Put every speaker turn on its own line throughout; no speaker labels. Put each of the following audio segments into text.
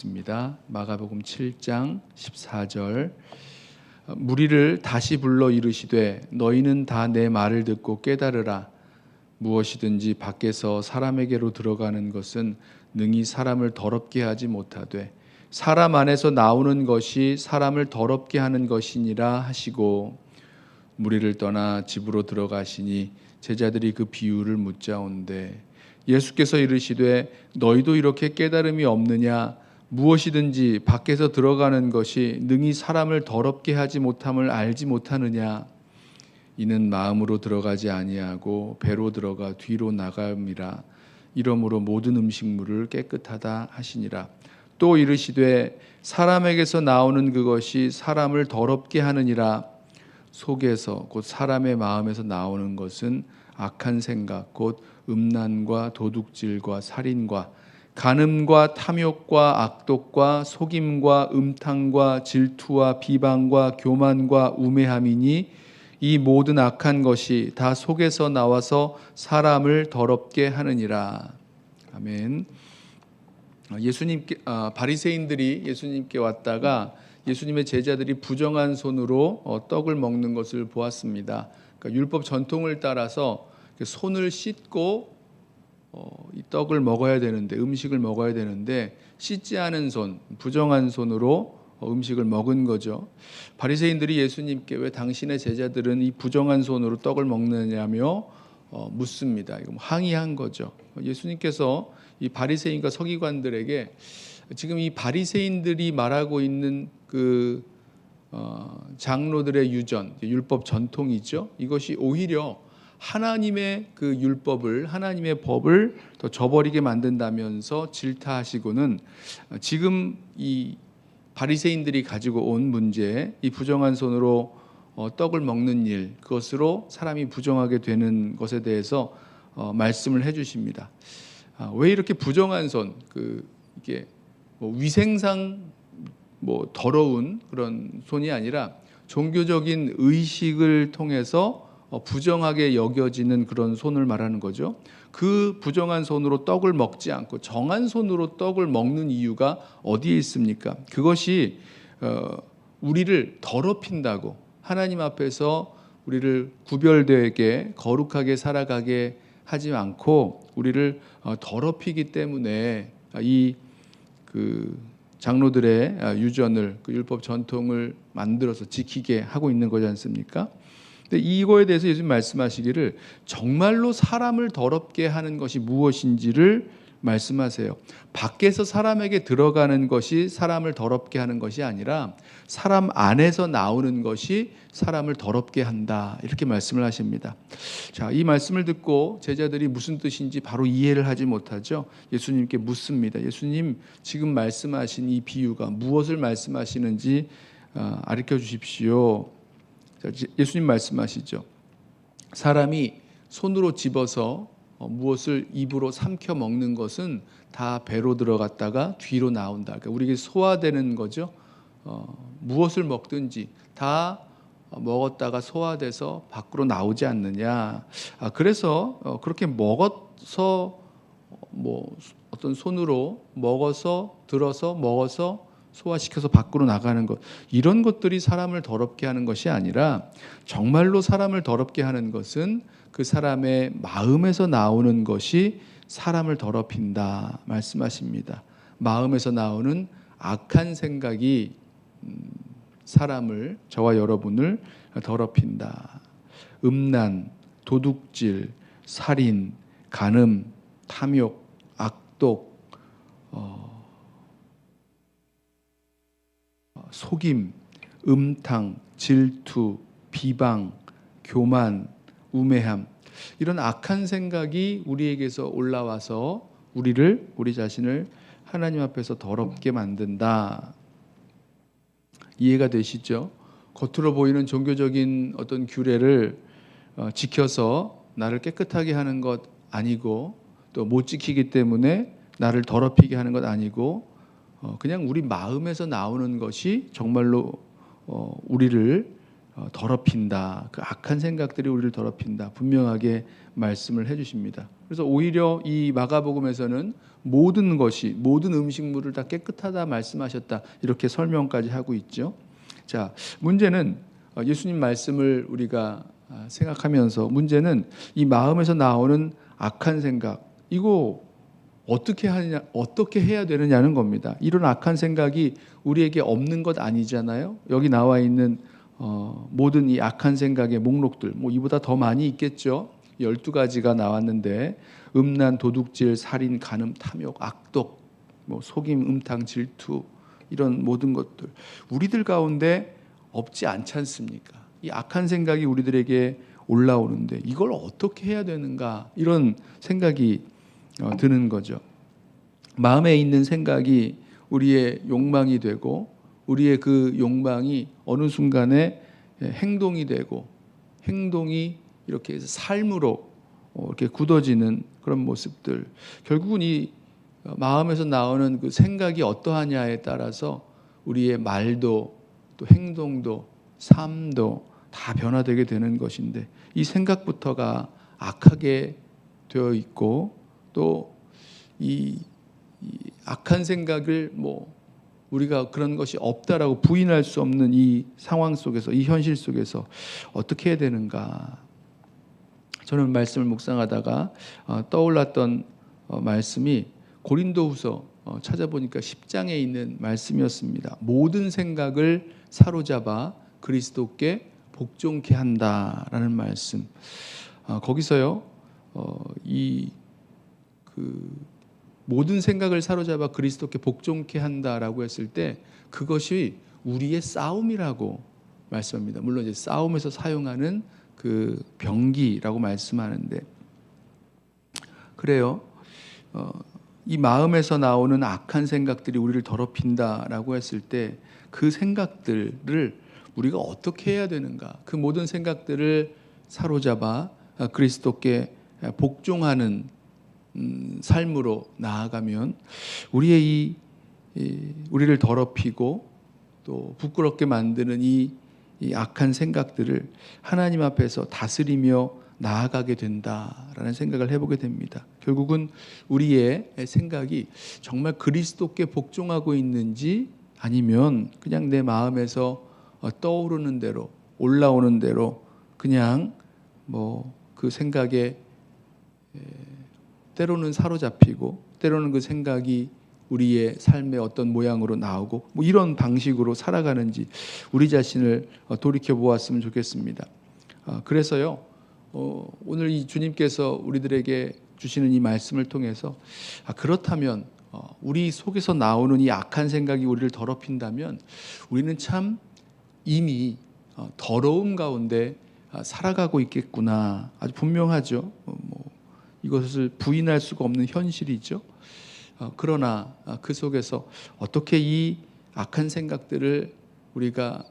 입니다. 마가복음 7장 14절. 무리를 다시 불러 이르시되 너희는 다 내 말을 듣고 깨달으라. 무엇이든지 밖에서 사람에게로 들어가는 것은 능히 사람을 더럽게 하지 못하되 사람 안에서 나오는 것이 사람을 더럽게 하는 것이니라 하시고, 무리를 떠나 집으로 들어가시니 제자들이 그 비유를 묻자온대 예수께서 이르시되 너희도 이렇게 깨달음이 없느냐? 무엇이든지 밖에서 들어가는 것이 능히 사람을 더럽게 하지 못함을 알지 못하느냐? 이는 마음으로 들어가지 아니하고 배로 들어가 뒤로 나감이라. 이러므로 모든 음식물을 깨끗하다 하시니라. 또 이르시되 사람에게서 나오는 그것이 사람을 더럽게 하느니라. 속에서 곧 사람의 마음에서 나오는 것은 악한 생각 곧 음란과 도둑질과 살인과 간음과 탐욕과 악독과 속임과 음탕과 질투와 비방과 교만과 우매함이니 이 모든 악한 것이 다 속에서 나와서 사람을 더럽게 하느니라. 아멘. 바리새인들이 예수님께 왔다가 예수님의 제자들이 부정한 손으로 떡을 먹는 것을 보았습니다. 그러니까 율법 전통을 따라서 손을 씻고 이 떡을 먹어야 되는데, 음식을 먹어야 되는데 씻지 않은 손, 부정한 손으로 음식을 먹은 거죠. 바리새인들이 예수님께 왜 당신의 제자들은 이 부정한 손으로 떡을 먹느냐며 묻습니다. 이거 항의한 거죠. 예수님께서 이 바리새인과 서기관들에게 지금 이 바리새인들이 말하고 있는 그 장로들의 유전, 율법 전통이죠. 이것이 오히려 하나님의 그 율법을, 하나님의 법을 더 저버리게 만든다면서 질타하시고는 지금 이 바리새인들이 가지고 온 문제, 이 부정한 손으로 떡을 먹는 일, 그것으로 사람이 부정하게 되는 것에 대해서 말씀을 해주십니다. 왜 이렇게 부정한 손, 이게 위생상 더러운 그런 손이 아니라 종교적인 의식을 통해서 부정하게 여겨지는 그런 손을 말하는 거죠. 그 부정한 손으로 떡을 먹지 않고 정한 손으로 떡을 먹는 이유가 어디에 있습니까? 그것이 우리를 더럽힌다고, 하나님 앞에서 우리를 구별되게 거룩하게 살아가게 하지 않고 우리를 더럽히기 때문에 이 장로들의 유전을, 그 율법 전통을 만들어서 지키게 하고 있는 거지 않습니까? 근데 이거에 대해서 예수님 말씀하시기를 정말로 사람을 더럽게 하는 것이 무엇인지를 말씀하세요. 밖에서 사람에게 들어가는 것이 사람을 더럽게 하는 것이 아니라 사람 안에서 나오는 것이 사람을 더럽게 한다, 이렇게 말씀을 하십니다. 자, 이 말씀을 듣고 제자들이 무슨 뜻인지 바로 이해를 하지 못하죠. 예수님께 묻습니다. 예수님, 지금 말씀하신 이 비유가 무엇을 말씀하시는지 가르쳐 주십시오. 예수님 말씀하시죠. 사람이 손으로 집어서 무엇을 입으로 삼켜 먹는 것은 다 배로 들어갔다가 뒤로 나온다. 그러니까 우리에게 소화되는 거죠. 무엇을 먹든지 다 먹었다가 소화돼서 밖으로 나오지 않느냐. 그래서 그렇게 먹어서 어떤 손으로 먹어서 들어서 먹어서 소화시켜서 밖으로 나가는 것, 이런 것들이 사람을 더럽게 하는 것이 아니라 정말로 사람을 더럽게 하는 것은 그 사람의 마음에서 나오는 것이 사람을 더럽힌다 말씀하십니다. 마음에서 나오는 악한 생각이 사람을, 저와 여러분을 더럽힌다. 음란, 도둑질, 살인, 간음, 탐욕, 악독, 속임, 음탕, 질투, 비방, 교만, 우매함, 이런 악한 생각이 우리에게서 올라와서 우리 자신을 하나님 앞에서 더럽게 만든다. 이해가 되시죠? 겉으로 보이는 종교적인 어떤 규례를 지켜서 나를 깨끗하게 하는 것 아니고, 또 못 지키기 때문에 나를 더럽히게 하는 것 아니고, 그냥 우리 마음에서 나오는 것이 정말로 우리를 더럽힌다. 그 악한 생각들이 우리를 더럽힌다. 분명하게 말씀을 해주십니다. 그래서 오히려 이 마가복음에서는 모든 것이, 모든 음식물을 다 깨끗하다 말씀하셨다. 이렇게 설명까지 하고 있죠. 자, 문제는 예수님 말씀을 우리가 생각하면서 문제는 이 마음에서 나오는 악한 생각, 이거 어떻게 하냐, 어떻게 해야 되느냐는 겁니다. 이런 악한 생각이 우리에게 없는 것 아니잖아요. 여기 나와 있는 모든 이 악한 생각의 목록들, 뭐 이보다 더 많이 있겠죠. 12가지가 나왔는데 음란, 도둑질, 살인, 간음, 탐욕, 악독, 뭐 속임, 음탕, 질투, 이런 모든 것들 우리들 가운데 없지 않지 않습니까? 이 악한 생각이 우리들에게 올라오는데 이걸 어떻게 해야 되는가, 이런 생각이 드는 거죠. 마음에 있는 생각이 우리의 욕망이 되고 우리의 그 욕망이 어느 순간에 행동이 되고 행동이 이렇게 삶으로 이렇게 굳어지는 그런 모습들, 결국은 이 마음에서 나오는 그 생각이 어떠하냐에 따라서 우리의 말도 또 행동도 삶도 다 변화되게 되는 것인데, 이 생각부터가 악하게 되어 있고 또 이 악한 생각을 뭐 우리가 그런 것이 없다라고 부인할 수 없는 이 상황 속에서, 이 현실 속에서 어떻게 해야 되는가. 저는 말씀을 묵상하다가 떠올랐던 말씀이 고린도후서 찾아보니까 10장에 있는 말씀이었습니다. 모든 생각을 사로잡아 그리스도께 복종케 한다라는 말씀. 거기서요, 모든 생각을 사로잡아 그리스도께 복종케 한다라고 했을 때 그것이 우리의 싸움이라고 말씀합니다. 물론 이제 싸움에서 사용하는 그 병기라고 말씀하는데, 그래요. 이 마음에서 나오는 악한 생각들이 우리를 더럽힌다라고 했을 때 그 생각들을 우리가 어떻게 해야 되는가? 그 모든 생각들을 사로잡아 그리스도께 복종하는 삶으로 나아가면 우리의 우리를 더럽히고 또 부끄럽게 만드는 이 악한 생각들을 하나님 앞에서 다스리며 나아가게 된다라는 생각을 해보게 됩니다. 결국은 우리의 생각이 정말 그리스도께 복종하고 있는지 아니면 그냥 내 마음에서 떠오르는 대로 올라오는 대로 그냥 뭐 그 생각에 때로는 사로잡히고 때로는 그 생각이 우리의 삶의 어떤 모양으로 나오고 뭐 이런 방식으로 살아가는지 우리 자신을 돌이켜 보았으면 좋겠습니다. 그래서요, 오늘 이 주님께서 우리들에게 주시는 이 말씀을 통해서 그렇다면 우리 속에서 나오는 이 악한 생각이 우리를 더럽힌다면 우리는 참 이미 더러움 가운데 살아가고 있겠구나. 아주 분명하죠. 이것을 부인할 수가 없는 현실이죠. 그러나 그 속에서 어떻게 이 악한 생각들을 우리가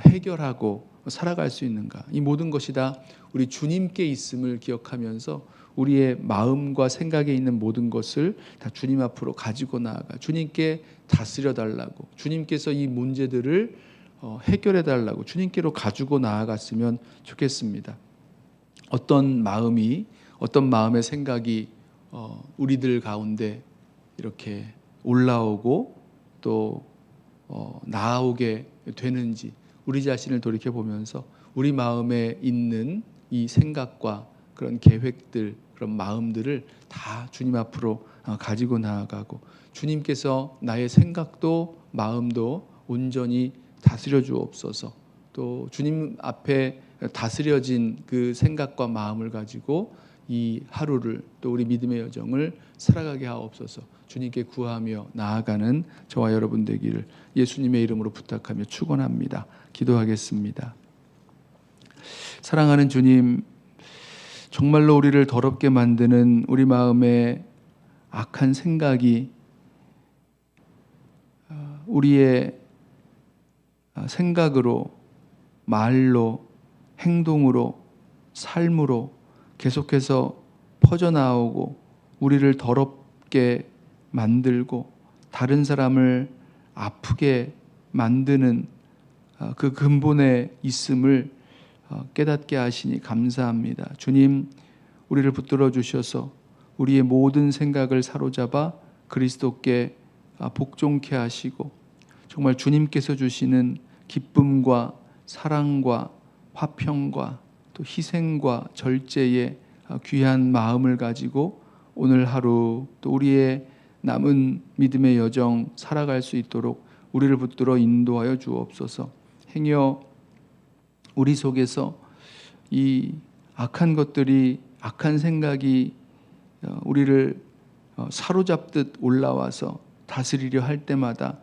해결하고 살아갈 수 있는가. 이 모든 것이 다 우리 주님께 있음을 기억하면서 우리의 마음과 생각에 있는 모든 것을 다 주님 앞으로 가지고 나아가 주님께 다스려 달라고, 주님께서 이 문제들을 해결해 달라고 주님께로 가지고 나아갔으면 좋겠습니다. 어떤 마음의 생각이 우리들 가운데 이렇게 올라오고 또 나아오게 되는지 우리 자신을 돌이켜보면서 우리 마음에 있는 이 생각과 그런 계획들, 그런 마음들을 다 주님 앞으로 가지고 나아가고 주님께서 나의 생각도 마음도 온전히 다스려 주옵소서. 또 주님 앞에 다스려진 그 생각과 마음을 가지고 이 하루를 또 우리 믿음의 여정을 살아가게 하옵소서. 주님께 구하며 나아가는 저와 여러분 되기를 예수님의 이름으로 부탁하며 축원합니다. 기도하겠습니다. 사랑하는 주님, 정말로 우리를 더럽게 만드는 우리 마음의 악한 생각이 우리의 생각으로, 말로, 행동으로, 삶으로 계속해서 퍼져나오고 우리를 더럽게 만들고 다른 사람을 아프게 만드는 그 근본에 있음을 깨닫게 하시니 감사합니다. 주님, 우리를 붙들어 주셔서 우리의 모든 생각을 사로잡아 그리스도께 복종케 하시고 정말 주님께서 주시는 기쁨과 사랑과 화평과 또 희생과 절제의 귀한 마음을 가지고 오늘 하루 또 우리의 남은 믿음의 여정 살아갈 수 있도록 우리를 붙들어 인도하여 주옵소서. 행여 우리 속에서 이 악한 것들이, 악한 생각이 우리를 사로잡듯 올라와서 다스리려 할 때마다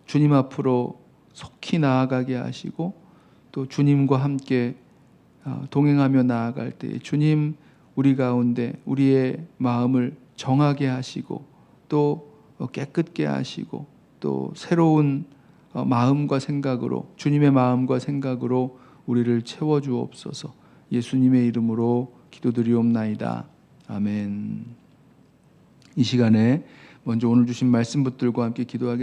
주님 앞으로 속히 나아가게 하시고 또 주님과 함께 동행하며 나아갈 때 주님 우리 가운데 우리의 마음을 정하게 하시고 또 깨끗게 하시고 또 새로운 마음과 생각으로, 주님의 마음과 생각으로 우리를 채워주옵소서. 예수님의 이름으로 기도드리옵나이다. 아멘. 이 시간에 먼저 오늘 주신 말씀 붙들과 함께 기도하겠습니다.